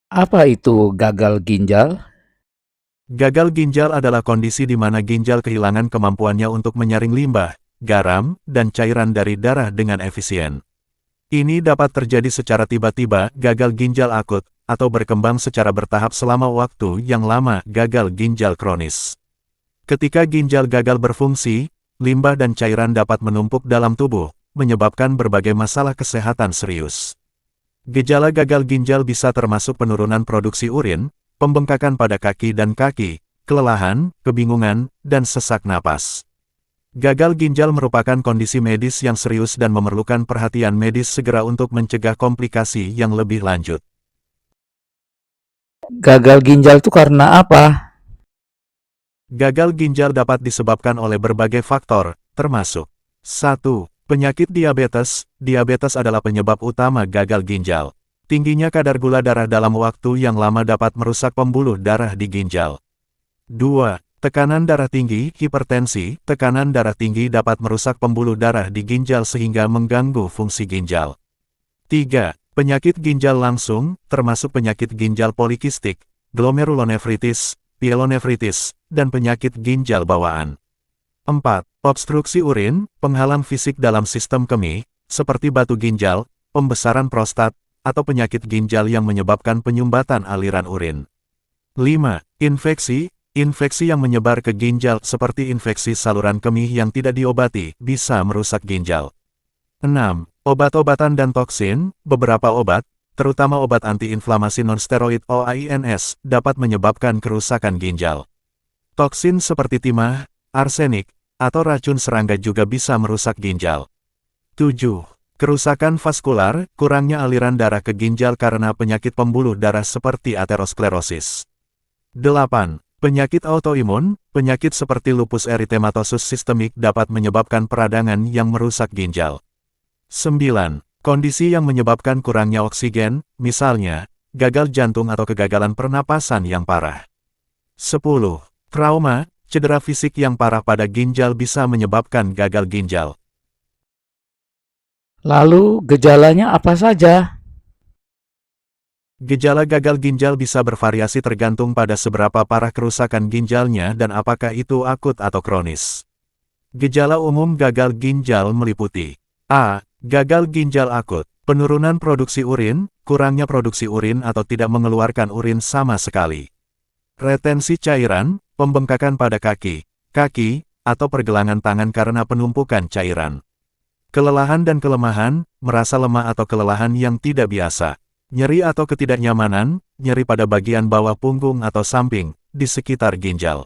Apa itu gagal ginjal? Gagal ginjal adalah kondisi di mana ginjal kehilangan kemampuannya untuk menyaring limbah, garam, dan cairan dari darah dengan efisien. Ini dapat terjadi secara tiba-tiba, gagal ginjal akut, atau berkembang secara bertahap selama waktu yang lama, gagal ginjal kronis. Ketika ginjal gagal berfungsi, limbah dan cairan dapat menumpuk dalam tubuh, menyebabkan berbagai masalah kesehatan serius. Gejala gagal ginjal bisa termasuk penurunan produksi urin, pembengkakan pada kaki dan kaki, kelelahan, kebingungan, dan sesak napas. Gagal ginjal merupakan kondisi medis yang serius dan memerlukan perhatian medis segera untuk mencegah komplikasi yang lebih lanjut. Gagal ginjal itu karena apa? Gagal ginjal dapat disebabkan oleh berbagai faktor, termasuk 1. Penyakit diabetes. Diabetes adalah penyebab utama gagal ginjal. Tingginya kadar gula darah dalam waktu yang lama dapat merusak pembuluh darah di ginjal. 2. Tekanan darah tinggi, hipertensi. Tekanan darah tinggi dapat merusak pembuluh darah di ginjal sehingga mengganggu fungsi ginjal. 3. Penyakit ginjal langsung, termasuk penyakit ginjal polikistik, glomerulonefritis, pielonefritis, dan penyakit ginjal bawaan. 4. Obstruksi urin, penghalang fisik dalam sistem kemih, seperti batu ginjal, pembesaran prostat, atau penyakit ginjal yang menyebabkan penyumbatan aliran urin. 5. Infeksi. Infeksi yang menyebar ke ginjal seperti infeksi saluran kemih yang tidak diobati, bisa merusak ginjal. 6. Obat-obatan dan toksin. Beberapa obat, terutama obat antiinflamasi nonsteroid (OAINS), dapat menyebabkan kerusakan ginjal. Toksin seperti timah, arsenik, atau racun serangga juga bisa merusak ginjal. 7. Kerusakan vaskular, kurangnya aliran darah ke ginjal karena penyakit pembuluh darah seperti aterosklerosis. 8. Penyakit autoimun, penyakit seperti lupus eritematosus sistemik dapat menyebabkan peradangan yang merusak ginjal. 9. Kondisi yang menyebabkan kurangnya oksigen, misalnya, gagal jantung atau kegagalan pernapasan yang parah. 10. Trauma, cedera fisik yang parah pada ginjal bisa menyebabkan gagal ginjal. Lalu gejalanya apa saja? Gejala gagal ginjal bisa bervariasi tergantung pada seberapa parah kerusakan ginjalnya dan apakah itu akut atau kronis. Gejala umum gagal ginjal meliputi A. Gagal ginjal akut, penurunan produksi urin, kurangnya produksi urin atau tidak mengeluarkan urin sama sekali. Retensi cairan, pembengkakan pada kaki, atau pergelangan tangan karena penumpukan cairan. Kelelahan dan kelemahan, merasa lemah atau kelelahan yang tidak biasa. Nyeri atau ketidaknyamanan, nyeri pada bagian bawah punggung atau samping, di sekitar ginjal.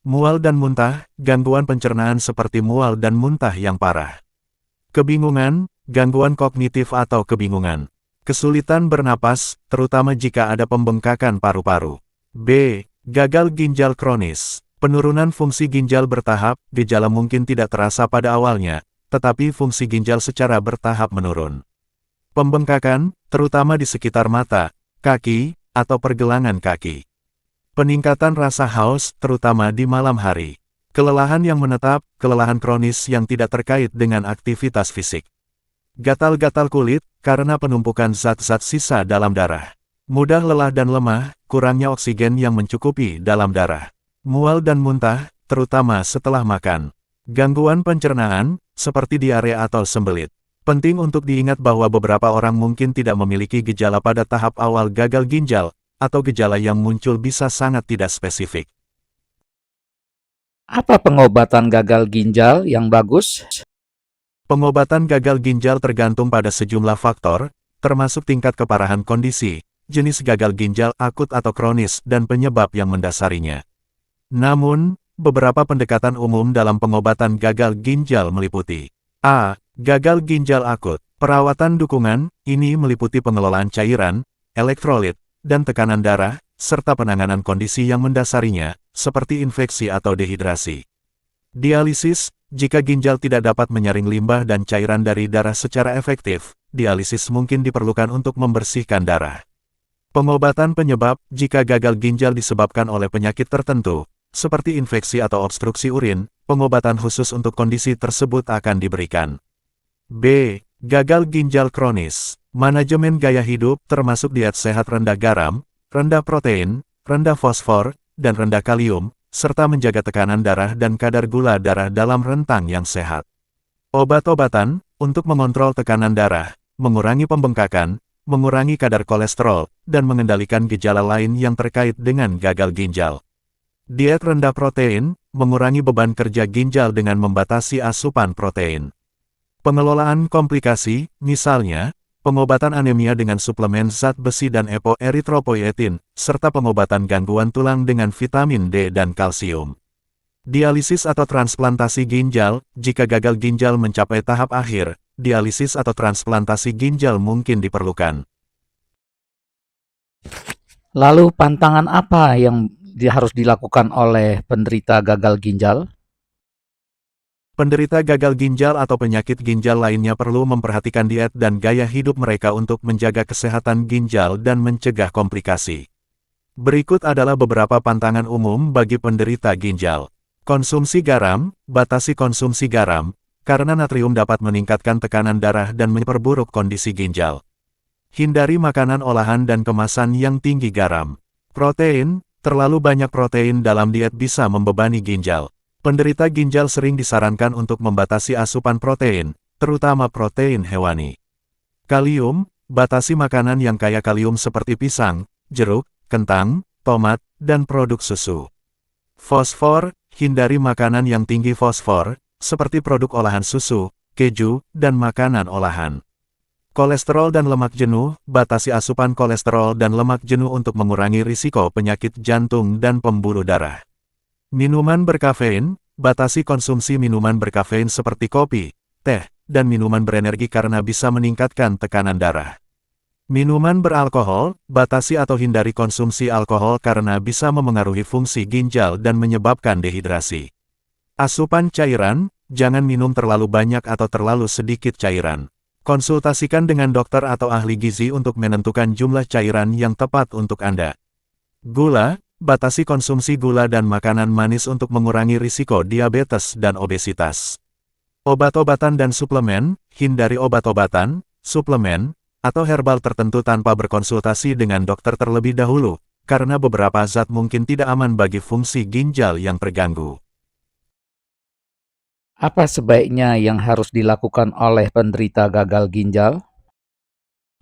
Mual dan muntah, gangguan pencernaan seperti mual dan muntah yang parah. Kebingungan, gangguan kognitif atau kebingungan. Kesulitan bernapas, terutama jika ada pembengkakan paru-paru. B. Gagal ginjal kronis. Penurunan fungsi ginjal bertahap, gejala mungkin tidak terasa pada awalnya, tetapi fungsi ginjal secara bertahap menurun. Pembengkakan, terutama di sekitar mata, kaki, atau pergelangan kaki. Peningkatan rasa haus, terutama di malam hari. Kelelahan yang menetap, kelelahan kronis yang tidak terkait dengan aktivitas fisik. Gatal-gatal kulit, karena penumpukan zat-zat sisa dalam darah. Mudah lelah dan lemah, kurangnya oksigen yang mencukupi dalam darah. Mual dan muntah, terutama setelah makan. Gangguan pencernaan, seperti diare atau sembelit. Penting untuk diingat bahwa beberapa orang mungkin tidak memiliki gejala pada tahap awal gagal ginjal, atau gejala yang muncul bisa sangat tidak spesifik. Apa pengobatan gagal ginjal yang bagus? Pengobatan gagal ginjal tergantung pada sejumlah faktor, termasuk tingkat keparahan kondisi, jenis gagal ginjal akut atau kronis, dan penyebab yang mendasarinya. Namun, beberapa pendekatan umum dalam pengobatan gagal ginjal meliputi A. Gagal ginjal akut. Perawatan dukungan, ini meliputi pengelolaan cairan, elektrolit, dan tekanan darah, serta penanganan kondisi yang mendasarinya, seperti infeksi atau dehidrasi. Dialisis, jika ginjal tidak dapat menyaring limbah dan cairan dari darah secara efektif, dialisis mungkin diperlukan untuk membersihkan darah. Pengobatan penyebab, jika gagal ginjal disebabkan oleh penyakit tertentu, seperti infeksi atau obstruksi urin, pengobatan khusus untuk kondisi tersebut akan diberikan. B. Gagal ginjal kronis. Manajemen gaya hidup termasuk diet sehat rendah garam, rendah protein, rendah fosfor, dan rendah kalium, serta menjaga tekanan darah dan kadar gula darah dalam rentang yang sehat. Obat-obatan, untuk mengontrol tekanan darah, mengurangi pembengkakan, mengurangi kadar kolesterol, dan mengendalikan gejala lain yang terkait dengan gagal ginjal. Diet rendah protein, mengurangi beban kerja ginjal dengan membatasi asupan protein. Pengelolaan komplikasi, misalnya, pengobatan anemia dengan suplemen zat besi dan erythropoietin, serta pengobatan gangguan tulang dengan vitamin D dan kalsium. Dialisis atau transplantasi ginjal, jika gagal ginjal mencapai tahap akhir, dialisis atau transplantasi ginjal mungkin diperlukan. Lalu pantangan apa yang harus dilakukan oleh penderita gagal ginjal? Penderita gagal ginjal atau penyakit ginjal lainnya perlu memperhatikan diet dan gaya hidup mereka untuk menjaga kesehatan ginjal dan mencegah komplikasi. Berikut adalah beberapa pantangan umum bagi penderita ginjal. Konsumsi garam, batasi konsumsi garam, karena natrium dapat meningkatkan tekanan darah dan memperburuk kondisi ginjal. Hindari makanan olahan dan kemasan yang tinggi garam. Protein, terlalu banyak protein dalam diet bisa membebani ginjal. Penderita ginjal sering disarankan untuk membatasi asupan protein, terutama protein hewani. Kalium, batasi makanan yang kaya kalium seperti pisang, jeruk, kentang, tomat, dan produk susu. Fosfor, hindari makanan yang tinggi fosfor, seperti produk olahan susu, keju, dan makanan olahan. Kolesterol dan lemak jenuh, batasi asupan kolesterol dan lemak jenuh untuk mengurangi risiko penyakit jantung dan pembuluh darah. Minuman berkafein, batasi konsumsi minuman berkafein seperti kopi, teh, dan minuman berenergi karena bisa meningkatkan tekanan darah. Minuman beralkohol, batasi atau hindari konsumsi alkohol karena bisa memengaruhi fungsi ginjal dan menyebabkan dehidrasi. Asupan cairan, jangan minum terlalu banyak atau terlalu sedikit cairan. Konsultasikan dengan dokter atau ahli gizi untuk menentukan jumlah cairan yang tepat untuk Anda. Gula, batasi konsumsi gula dan makanan manis untuk mengurangi risiko diabetes dan obesitas. Obat-obatan dan suplemen, hindari obat-obatan, suplemen, atau herbal tertentu tanpa berkonsultasi dengan dokter terlebih dahulu, karena beberapa zat mungkin tidak aman bagi fungsi ginjal yang terganggu. Apa sebaiknya yang harus dilakukan oleh penderita gagal ginjal?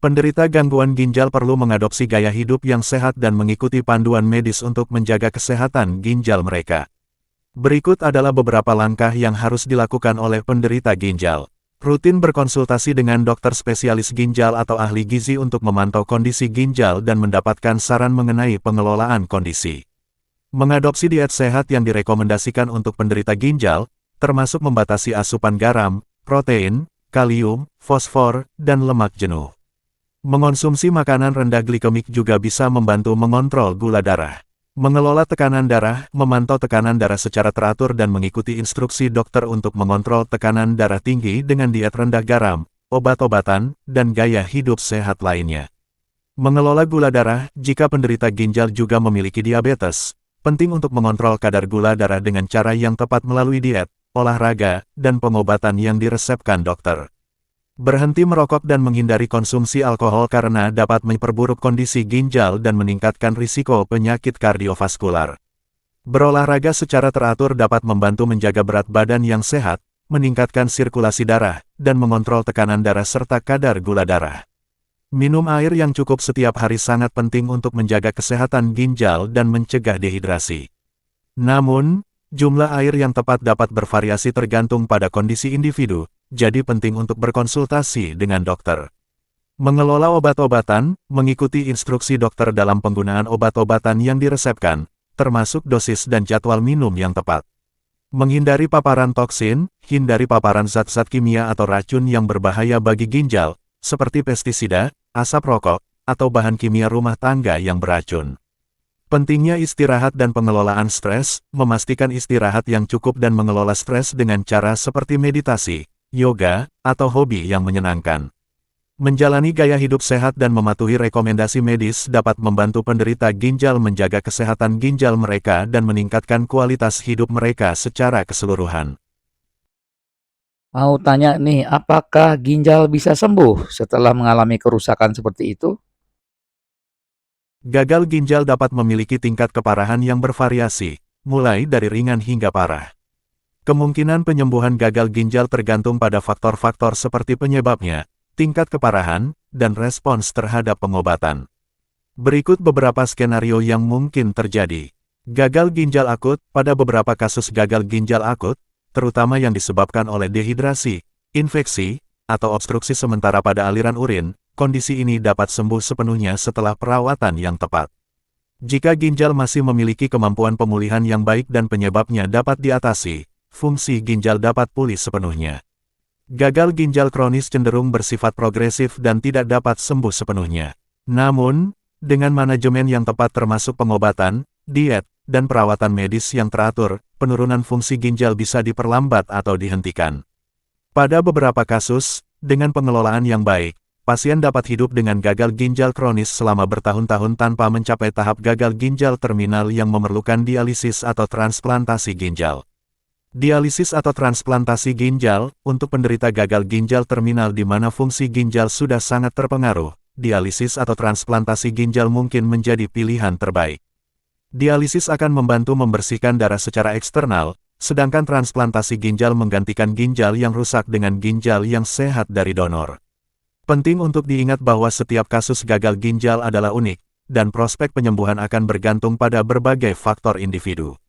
Penderita gangguan ginjal perlu mengadopsi gaya hidup yang sehat dan mengikuti panduan medis untuk menjaga kesehatan ginjal mereka. Berikut adalah beberapa langkah yang harus dilakukan oleh penderita ginjal. Rutin berkonsultasi dengan dokter spesialis ginjal atau ahli gizi untuk memantau kondisi ginjal dan mendapatkan saran mengenai pengelolaan kondisi. Mengadopsi diet sehat yang direkomendasikan untuk penderita ginjal, termasuk membatasi asupan garam, protein, kalium, fosfor, dan lemak jenuh. Mengonsumsi makanan rendah glikemik juga bisa membantu mengontrol gula darah. Mengelola tekanan darah, memantau tekanan darah secara teratur dan mengikuti instruksi dokter untuk mengontrol tekanan darah tinggi dengan diet rendah garam, obat-obatan, dan gaya hidup sehat lainnya. Mengelola gula darah, jika penderita ginjal juga memiliki diabetes, penting untuk mengontrol kadar gula darah dengan cara yang tepat melalui diet, olahraga, dan pengobatan yang diresepkan dokter. Berhenti merokok dan menghindari konsumsi alkohol karena dapat memperburuk kondisi ginjal dan meningkatkan risiko penyakit kardiovaskular. Berolahraga secara teratur dapat membantu menjaga berat badan yang sehat, meningkatkan sirkulasi darah, dan mengontrol tekanan darah serta kadar gula darah. Minum air yang cukup setiap hari sangat penting untuk menjaga kesehatan ginjal dan mencegah dehidrasi. Namun, jumlah air yang tepat dapat bervariasi tergantung pada kondisi individu, jadi penting untuk berkonsultasi dengan dokter. Mengelola obat-obatan, mengikuti instruksi dokter dalam penggunaan obat-obatan yang diresepkan, termasuk dosis dan jadwal minum yang tepat. Menghindari paparan toksin, hindari paparan zat-zat kimia atau racun yang berbahaya bagi ginjal, seperti pestisida, asap rokok, atau bahan kimia rumah tangga yang beracun. Pentingnya istirahat dan pengelolaan stres, memastikan istirahat yang cukup dan mengelola stres dengan cara seperti meditasi, yoga, atau hobi yang menyenangkan. Menjalani gaya hidup sehat dan mematuhi rekomendasi medis dapat membantu penderita ginjal menjaga kesehatan ginjal mereka dan meningkatkan kualitas hidup mereka secara keseluruhan. Mau tanya nih, apakah ginjal bisa sembuh setelah mengalami kerusakan seperti itu? Gagal ginjal dapat memiliki tingkat keparahan yang bervariasi, mulai dari ringan hingga parah. Kemungkinan penyembuhan gagal ginjal tergantung pada faktor-faktor seperti penyebabnya, tingkat keparahan, dan respons terhadap pengobatan. Berikut beberapa skenario yang mungkin terjadi. Gagal ginjal akut. Pada beberapa kasus gagal ginjal akut, terutama yang disebabkan oleh dehidrasi, infeksi, atau obstruksi sementara pada aliran urin, kondisi ini dapat sembuh sepenuhnya setelah perawatan yang tepat. Jika ginjal masih memiliki kemampuan pemulihan yang baik dan penyebabnya dapat diatasi, fungsi ginjal dapat pulih sepenuhnya. Gagal ginjal kronis cenderung bersifat progresif dan tidak dapat sembuh sepenuhnya. Namun, dengan manajemen yang tepat termasuk pengobatan, diet, dan perawatan medis yang teratur, penurunan fungsi ginjal bisa diperlambat atau dihentikan. Pada beberapa kasus, dengan pengelolaan yang baik, pasien dapat hidup dengan gagal ginjal kronis selama bertahun-tahun tanpa mencapai tahap gagal ginjal terminal yang memerlukan dialisis atau transplantasi ginjal. Dialisis atau transplantasi ginjal, untuk penderita gagal ginjal terminal di mana fungsi ginjal sudah sangat terpengaruh, dialisis atau transplantasi ginjal mungkin menjadi pilihan terbaik. Dialisis akan membantu membersihkan darah secara eksternal, sedangkan transplantasi ginjal menggantikan ginjal yang rusak dengan ginjal yang sehat dari donor. Penting untuk diingat bahwa setiap kasus gagal ginjal adalah unik, dan prospek penyembuhan akan bergantung pada berbagai faktor individu.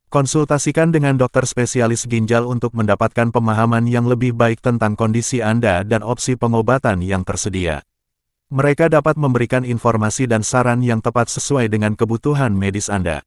Konsultasikan dengan dokter spesialis ginjal untuk mendapatkan pemahaman yang lebih baik tentang kondisi Anda dan opsi pengobatan yang tersedia. Mereka dapat memberikan informasi dan saran yang tepat sesuai dengan kebutuhan medis Anda.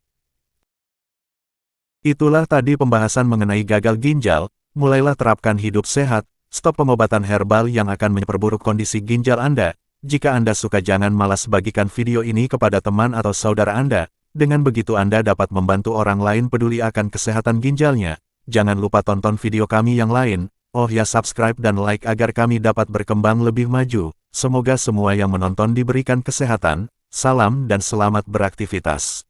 Itulah tadi pembahasan mengenai gagal ginjal. Mulailah terapkan hidup sehat, stop pengobatan herbal yang akan memperburuk kondisi ginjal Anda. Jika Anda suka, jangan malas bagikan video ini kepada teman atau saudara Anda. Dengan begitu Anda dapat membantu orang lain peduli akan kesehatan ginjalnya. Jangan lupa tonton video kami yang lain. Oh ya, subscribe dan like agar kami dapat berkembang lebih maju. Semoga semua yang menonton diberikan kesehatan. Salam dan selamat beraktivitas.